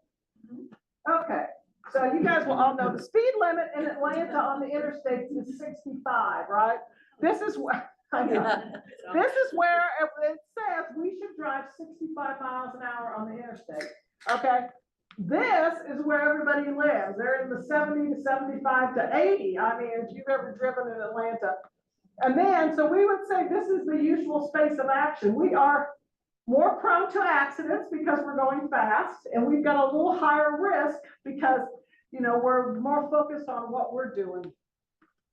Okay, so you guys will all know the speed limit in Atlanta on the interstates is 65, right? This is where, I know. This is where it says we should drive 65 miles an hour on the interstate, okay? This is where everybody lives. They're in the 70 to 75 to 80. I mean, if you've ever driven in Atlanta. And then, so we would say this is the usual space of action. We are more prone to accidents because we're going fast, and we've got a little higher risk because, you know, we're more focused on what we're doing.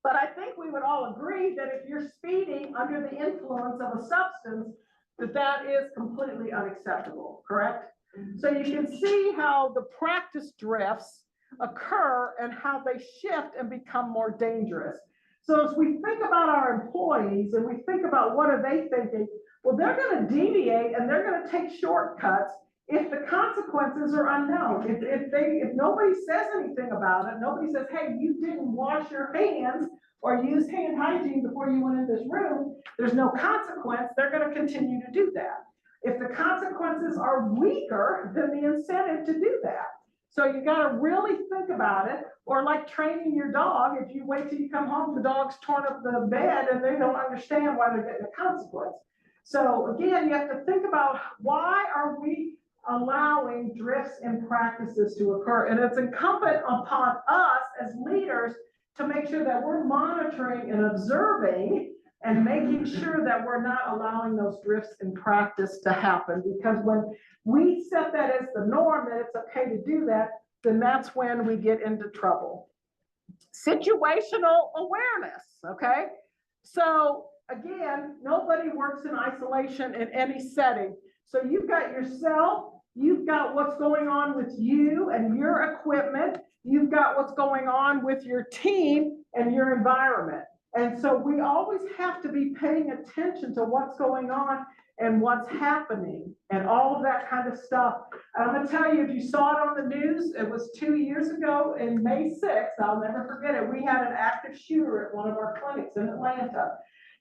But I think we would all agree that if you're speeding under the influence of a substance, that is completely unacceptable, correct? So you can see how the practice drifts occur and how they shift and become more dangerous. So as we think about our employees and we think about what are they thinking, well, they're going to deviate and they're going to take shortcuts if the consequences are unknown. If nobody says anything about it, nobody says, hey, you didn't wash your hands or use hand hygiene before you went in this room, there's no consequence, they're going to continue to do that. If the consequences are weaker than the incentive to do that. So you got to really think about it, or like training your dog. If you wait till you come home, the dog's torn up the bed and they don't understand why they're getting a consequence. So again, you have to think about why are we allowing drifts in practices to occur? And it's incumbent upon us as leaders to make sure that we're monitoring and observing and making sure that we're not allowing those drifts in practice to happen. Because when we set that as the norm, that it's okay to do that, then that's when we get into trouble. Situational awareness, okay? So again, nobody works in isolation in any setting. So you've got yourself, you've got what's going on with you and your equipment, you've got what's going on with your team and your environment. And so we always have to be paying attention to what's going on and what's happening and all of that kind of stuff. And I'm gonna tell you, if you saw it on the news, it was 2 years ago in May 6th, I'll never forget it. We had an active shooter at one of our clinics in Atlanta.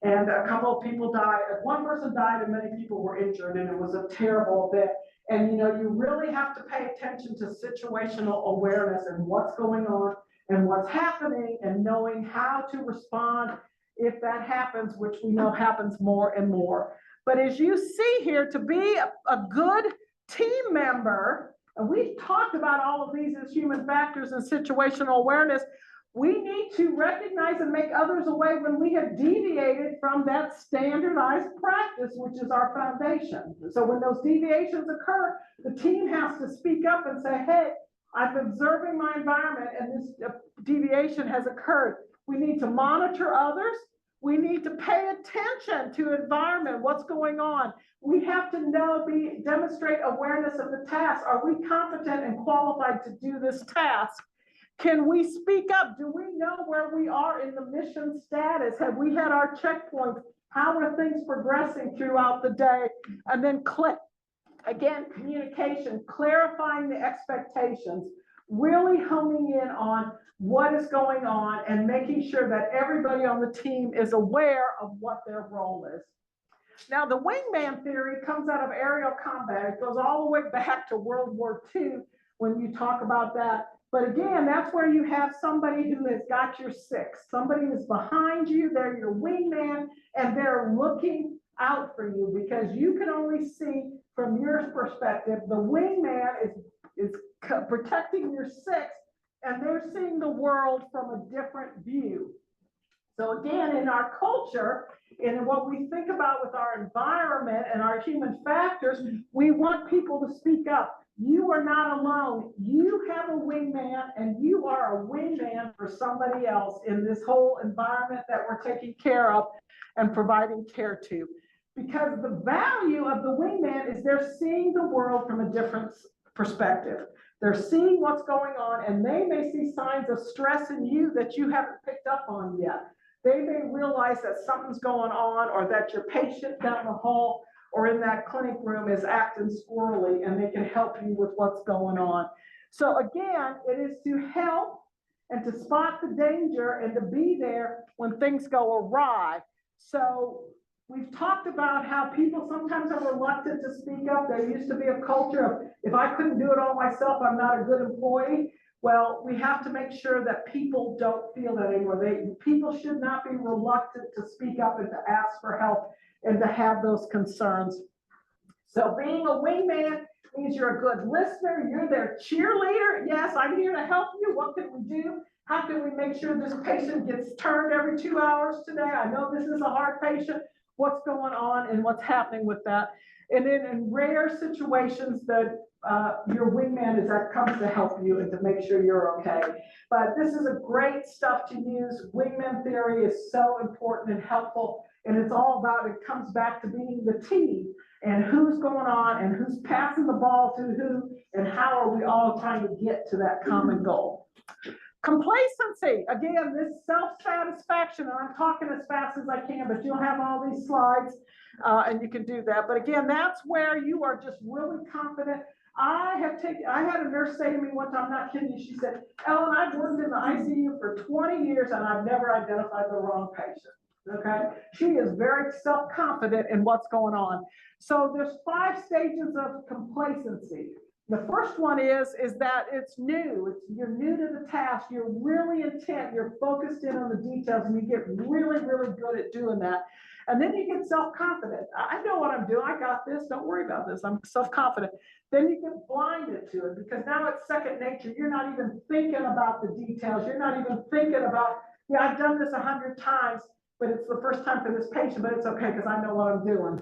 And a couple of people died. One person died and many people were injured, and it was a terrible event. And you know, you really have to pay attention to situational awareness and what's going on and what's happening and knowing how to respond if that happens, which we know happens more and more. But as you see here, to be a good team member, and we've talked about all of these as human factors and situational awareness, we need to recognize and make others aware when we have deviated from that standardized practice, which is our foundation. So when those deviations occur, the team has to speak up and say, hey, I'm observing my environment and this deviation has occurred. We need to monitor others. We need to pay attention to environment, what's going on. We have to demonstrate awareness of the task. Are we competent and qualified to do this task? Can we speak up? Do we know where we are in the mission status? Have we had our checkpoints? How are things progressing throughout the day? And then again, communication, clarifying the expectations, really homing in on what is going on and making sure that everybody on the team is aware of what their role is. Now, the wingman theory comes out of aerial combat. It goes all the way back to World War II when you talk about that. But again, that's where you have somebody who has got your six. Somebody is behind you, they're your wingman, and they're looking out for you because you can only see from your perspective. The wingman is protecting your six, and they're seeing the world from a different view. So again, in our culture, and what we think about with our environment and our human factors, we want people to speak up. You are not alone. You have a wingman, and you are a wingman for somebody else in this whole environment that we're taking care of and providing care to. Because the value of the wingman is they're seeing the world from a different perspective. They're seeing what's going on, and they may see signs of stress in you that you haven't picked up on yet. They may realize that something's going on, or that your patient down the hall or in that clinic room is acting squirrely, and they can help you with what's going on. So again, it is to help and to spot the danger and to be there when things go awry. So We've talked about how people sometimes are reluctant to speak up. There used to be a culture of, if I couldn't do it all myself, I'm not a good employee. Well, we have to make sure that people don't feel that anymore. People should not be reluctant to speak up and to ask for help and to have those concerns. So being a wingman means you're a good listener, you're their cheerleader. Yes, I'm here to help you. What can we do? How can we make sure this patient gets turned every 2 hours today? I know this is a hard patient. What's going on and what's happening with that? And then in rare situations that your wingman is that comes to help you and to make sure you're okay. But this is a great stuff to use. Wingman theory is so important and helpful. And it's all about, it comes back to being the team and who's going on and who's passing the ball to who and how are we all trying to get to that common goal. Complacency, again, this self-satisfaction, and I'm talking as fast as I can, but you'll have all these slides and you can do that. But again, that's where you are just really confident. I had a nurse say to me one time, I'm not kidding you, she said, Ellen, I've worked in the ICU for 20 years and I've never identified the wrong patient. Okay, she is very self-confident in what's going on. So there's 5 stages of complacency. The first one is that it's new. You're new to the task. You're really intent. You're focused in on the details, and you get really, really good at doing that. And then you get self-confident. I know what I'm doing. I got this. Don't worry about this. I'm self-confident. Then you get blinded to it because now it's second nature. You're not even thinking about the details. You're not even thinking about, yeah, I've done this 100 times, but it's the first time for this patient, but it's okay because I know what I'm doing.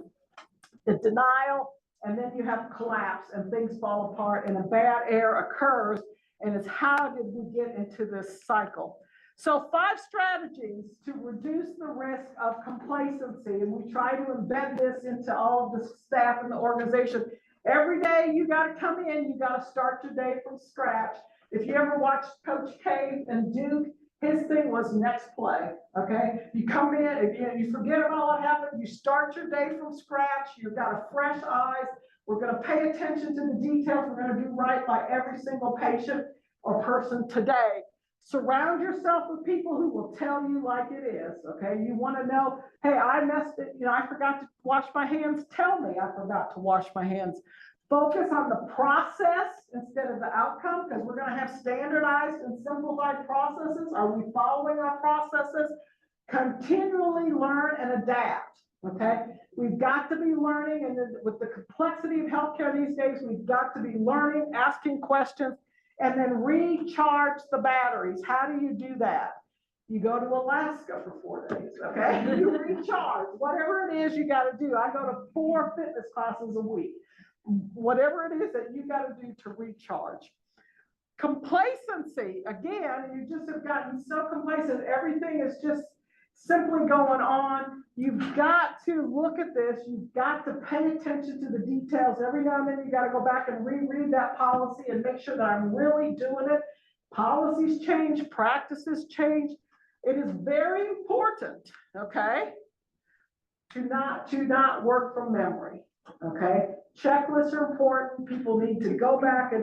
The denial, and then you have collapse and things fall apart and a bad air occurs, and it's how did we get into this cycle? So 5 strategies to reduce the risk of complacency, and we try to embed this into all of the staff in the organization. Every day you got to come in, you got to start your day from scratch. If you ever watched Coach K and Duke, his thing was next play, okay? You come in, again, you forget about what happened, you start your day from scratch, you've got a fresh eyes, we're gonna pay attention to the details, we're gonna do right by every single patient or person today. Surround yourself with people who will tell you like it is, okay? You wanna know, hey, I messed it, I forgot to wash my hands, tell me I forgot to wash my hands. Focus on the process instead of the outcome, because we're going to have standardized and simplified processes. Are we following our processes? Continually learn and adapt, okay? We've got to be learning, and with the complexity of healthcare these days, we've got to be learning, asking questions, and then recharge the batteries. How do you do that? You go to Alaska for 4 days, okay? You recharge. Whatever it is you got to do. I go to 4 fitness classes a week. Whatever it is that you got to do to recharge. Complacency, again, you just have gotten so complacent, everything is just simply going on. You've got to look at this, you've got to pay attention to the details. Every now and then you got to go back and reread that policy and make sure that I'm really doing it. Policies change, practices change. It is very important, okay, to not work from memory, okay? Checklists are important. People need to go back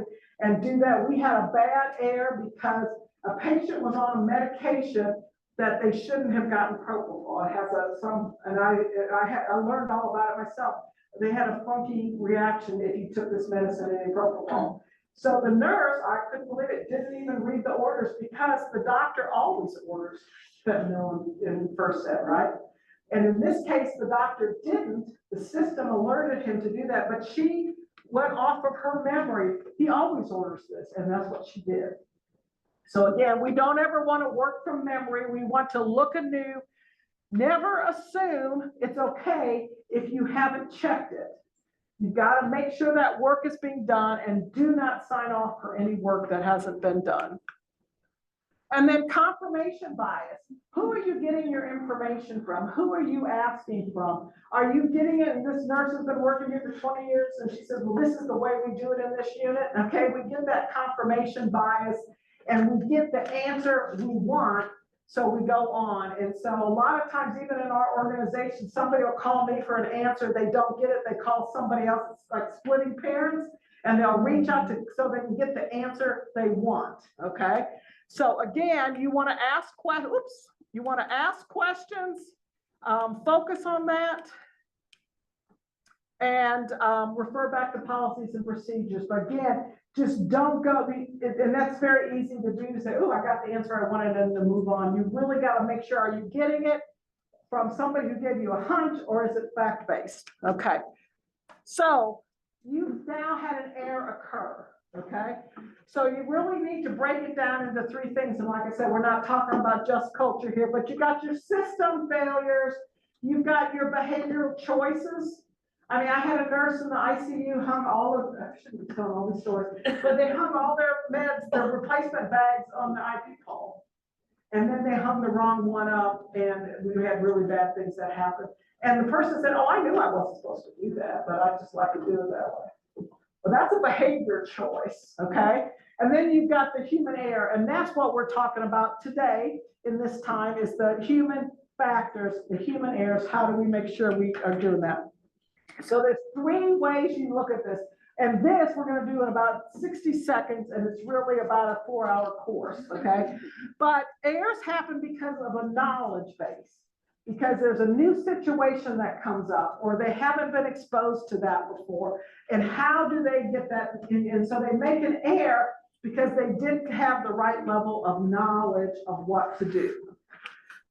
and do that. We had a bad air because a patient was on a medication that they shouldn't have gotten propofol. It has I learned all about it myself. They had a funky reaction if you took this medicine and propofol. So the nurse, I couldn't believe it, didn't even read the orders because the doctor always orders fentanyl in first set, right? And in this case, the doctor didn't. The system alerted him to do that, but she went off of her memory. He always orders this, and that's what she did. So again, we don't ever want to work from memory. We want to look anew. Never assume it's okay if you haven't checked it. You've got to make sure that work is being done and do not sign off for any work that hasn't been done. And then confirmation bias. Who are you getting your information from? Who are you asking from? Are you getting it? And this nurse has been working here for 20 years and she says, well, this is the way we do it in this unit. Okay, we get that confirmation bias and we get the answer we want. So we go on. And so a lot of times, even in our organization, somebody will call me for an answer. They don't get it. They call somebody else. It's like splitting parents, and they'll reach out to so they can get the answer they want. Okay. So again, you want to ask questions. You want to ask questions Focus on that. And refer back to policies and procedures. But again, just don't go, and that's very easy to do, to say, oh, I got the answer I wanted and to move on. You really got to make sure, are you getting it from somebody who gave you a hunch, or is it fact-based? Okay. So you've now had an error occur, okay? So you really need to break it down into three things. And like I said, we're not talking about just culture here, but you got your system failures, you've got your behavioral choices. I mean, I had a nurse in the ICU hung all of, I shouldn't be telling all these stories, but they hung all their meds, their replacement bags on the IV pole. And then they hung the wrong one up, and we had really bad things that happened. And the person said, oh, I knew I wasn't supposed to do that, but I just like to do it that way. Well, that's a behavior choice, okay? And then you've got the human error, and that's what we're talking about today in this time, is the human factors, the human errors. How do we make sure we are doing that? So there's three ways you look at this. And this we're going to do in about 60 seconds, and it's really about a 4-hour course, okay? But errors happen because of a knowledge base, because there's a new situation that comes up, or they haven't been exposed to that before. And how do they get that? And so they make an error because they didn't have the right level of knowledge of what to do.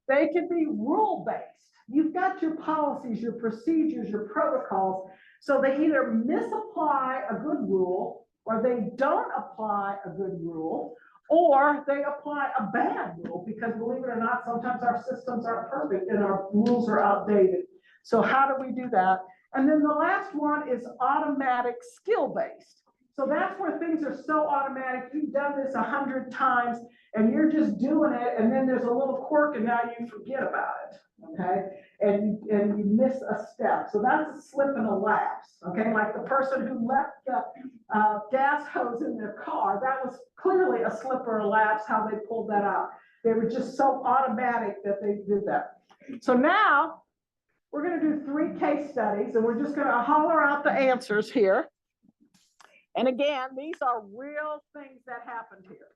They can be rule-based. You've got your policies, your procedures, your protocols. So they either misapply a good rule, or they don't apply a good rule, or they apply a bad rule, because believe it or not, sometimes our systems aren't perfect and our rules are outdated. So how do we do that? And then the last one is automatic skill-based. So that's where things are so automatic. You've done this 100 times and you're just doing it, and then there's a little quirk and now you forget about it, okay? And you miss a step. So that's a slip and a lapse, okay? Like the person who left the gas hose in their car, that was clearly a slip or a lapse how they pulled that out. They were just so automatic that they did that. So now we're gonna do 3 case studies, and we're just gonna holler out the answers here. And again, these are real things that happened here.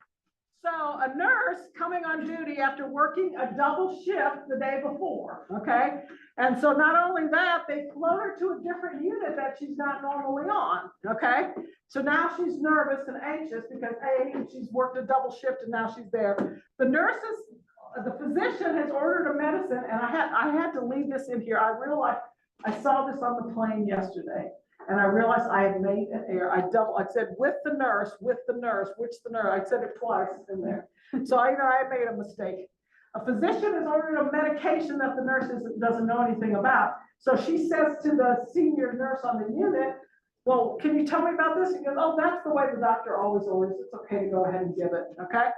So a nurse coming on duty after working a double shift the day before, okay? And so not only that, they float her to a different unit that she's not normally on, okay? So now she's nervous and anxious because A, she's worked a double shift and now she's there. The physician has ordered a medicine, and I had to leave this in here. I realized, I saw this on the plane yesterday. And I realized I had made an error. I said with the nurse, which the nurse. I said it twice in there. So I made a mistake. A physician has ordered a medication that the nurse doesn't know anything about. So she says to the senior nurse on the unit, well, can you tell me about this? He goes, oh, that's the way the doctor always orders. It's okay to go ahead and give it, okay?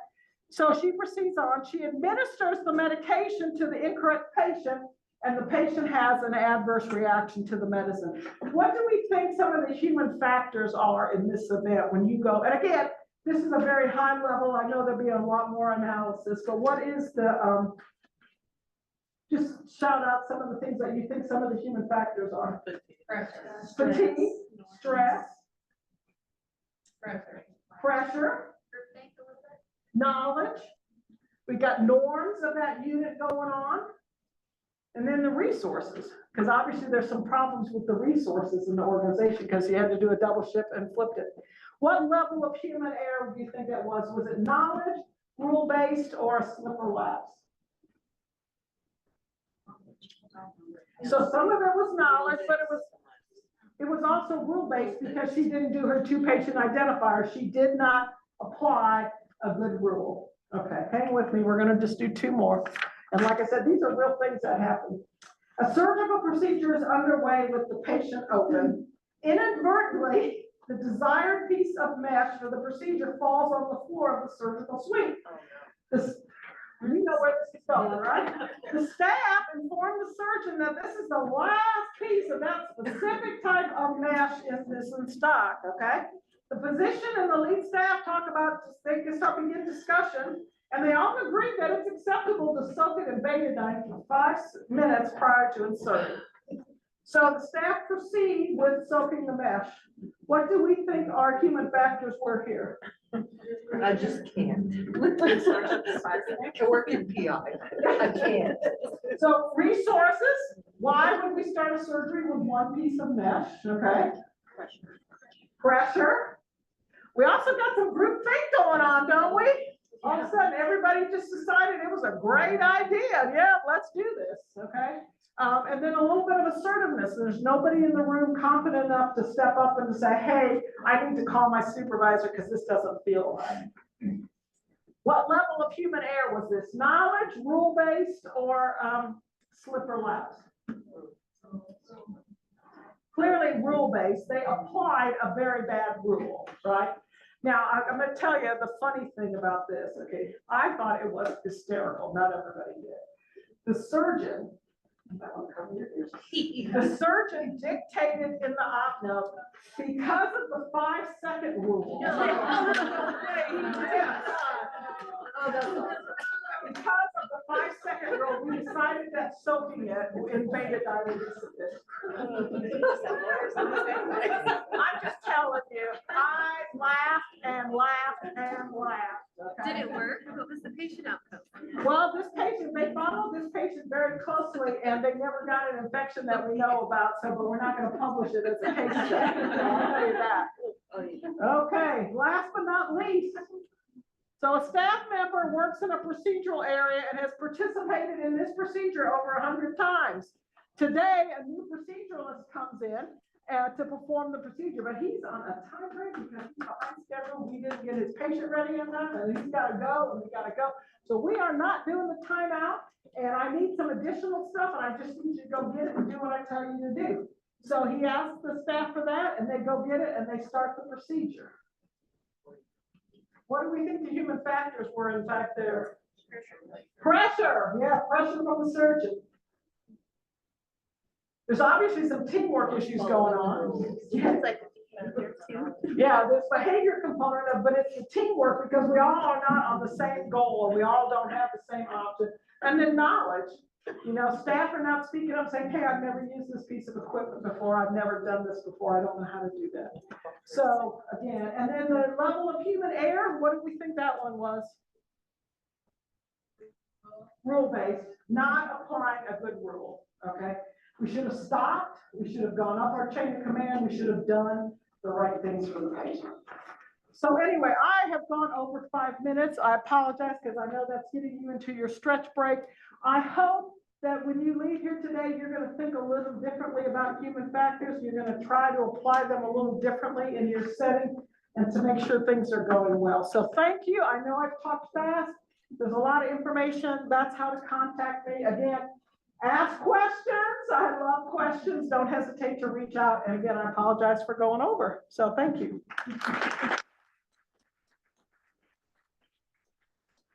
So she proceeds on. She administers the medication to the incorrect patient, and the patient has an adverse reaction to the medicine. What do we think some of the human factors are in this event when you go, and again, this is a very high level, I know there'll be a lot more analysis, but what is the, just shout out some of the things that you think some of the human factors are. Fatigue, stress, pressure, knowledge. We got norms of that unit going on. And then the resources, because obviously there's some problems with the resources in the organization because you had to do a double shift and flipped it. What level of human error do you think that was? Was it knowledge, rule-based, or a slip or lapse? So some of it was knowledge, but it was also rule-based because she didn't do her 2 patient identifiers. She did not apply a good rule. Okay, hang with me. We're going to just do 2 more. And like I said, these are real things that happen. A surgical procedure is underway with the patient open. Inadvertently, the desired piece of mesh for the procedure falls on the floor of the surgical suite. You know where this is going, right? The staff informed the surgeon that this is the last piece of that specific type of mesh in stock, okay? The physician and the lead staff talk about, they can start begin discussion. And they all agree that it's acceptable to soak it in betadine for 5 minutes prior to inserting. So the staff proceed with soaking the mesh. What do we think our human factors were here? I just can't. I work in PI. I can't. So resources, why would we start a surgery with one piece of mesh, okay? Pressure. We also got some group think going on, don't we? All of a sudden, everybody just decided it was a great idea. Yeah, let's do this, okay? And then a little bit of assertiveness. There's nobody in the room confident enough to step up and to say, hey, I need to call my supervisor because this doesn't feel right. What level of human error was this? Knowledge, rule-based, or slipper laps? Clearly rule-based. They applied a very bad rule, right? Now, I'm going to tell you the funny thing about this, okay? I thought it was hysterical. Not everybody did. The surgeon, the surgeon dictated in the op note because of the 5-second rule. Because of the 5-second rule, we decided that soaking it invaded diabetes. I'm just telling you, I laughed and laughed and laughed. Okay? Did it work? What was the patient outcome? Well, this patient, they followed this patient very closely and they never got an infection that we know about, so but we're not going to publish it as a case study. I'll tell you that. Okay, last but not least. So a staff member works in a procedural area and has participated in this procedure over 100 times. Today, a new proceduralist comes in to perform the procedure, but he's on a time frame because he's behind schedule. We didn't get his patient ready in time, and he's got to go, and we got to go. So we are not doing the timeout, and I need some additional stuff, and I just need you to go get it and do what I tell you to do. So he asks the staff for that, and they go get it, and they start the procedure. What do we think the human factors were, in fact, there? Pressure, yeah, pressure from the surgeon. There's obviously some teamwork issues going on. It's like behavior too. Yeah, there's behavior component of, but it's the teamwork because we all are not on the same goal and we all don't have the same option. And then knowledge, you know, staff are not speaking up saying, hey, I've never used this piece of equipment before. I've never done this before. I don't know how to do that. So again, and then the level of human error, what do we think that one was? Rule-based, not applying a good rule, okay? We should have stopped. We should have gone up our chain of command. We should have done the right things for the patient. So anyway, I have gone over 5 minutes. I apologize because I know that's getting you into your stretch break. I hope that when you leave here today, you're going to think a little differently about human factors. You're going to try to apply them a little differently in your setting and to make sure things are going well. So thank you. I know I've talked fast. There's a lot of information. That's how to contact me. Again, ask questions. I love questions. Don't hesitate to reach out. And again, I apologize for going over. So thank you.